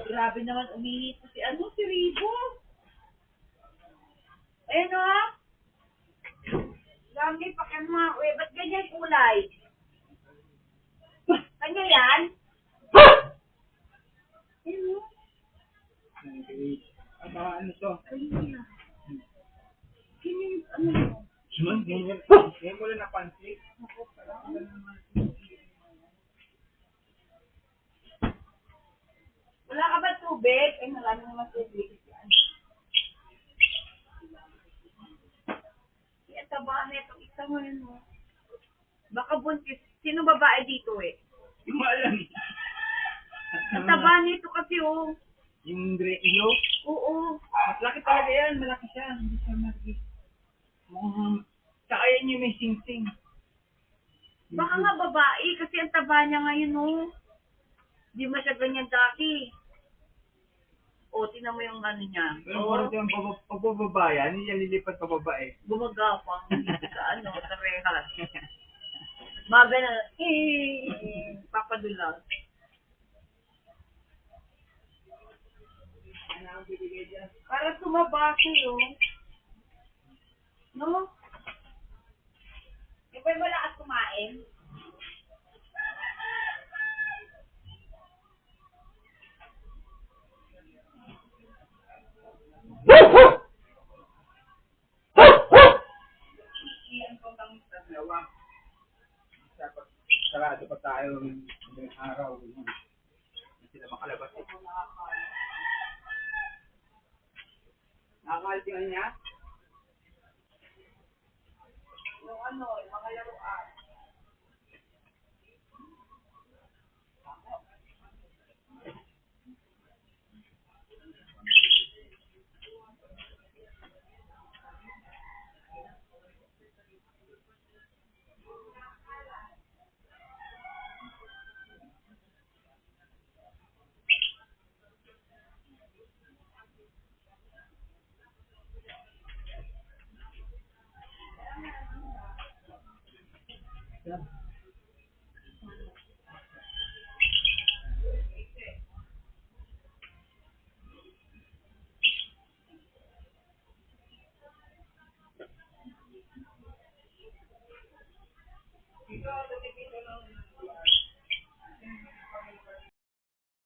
Grabe naman umihi si si Ribo. Ayan o. Dami pa kayo mga uwi. Ba't ganyan kulay? Kanya yan? Ayun o. Ano to? Ayun na. Ganyan, ano mo? Ganyan mo lang napansin. Wala ka ba tubig? Ay, marami naman tubig. Ang taba na itong isa mo yun mo. Baka buntis. Sino babae dito eh? Yung alam. Ang taba nito kasi oh. Yung ilo. Oo. Mas laki talaga yan. Malaki siya. Hindi siya malaki. Saka yan yung may sing-sing. Baka nga babae kasi ang taba niya ngayon oh. Di mo siya ganyan dati. O, tinan mo yung ano niya. Pero parang siyang pagbababayan, hindi yan lilipat pababae. Gumagapang sa sa rehas. Maga na, papadulas. Para sumaba sa'yo. No? Di ba malakas kumain? Dapat sarado pa tayo ng araw. Hindi sila makalabas. Nakakalit yun niya? Yung yung mga laruan. Yeah.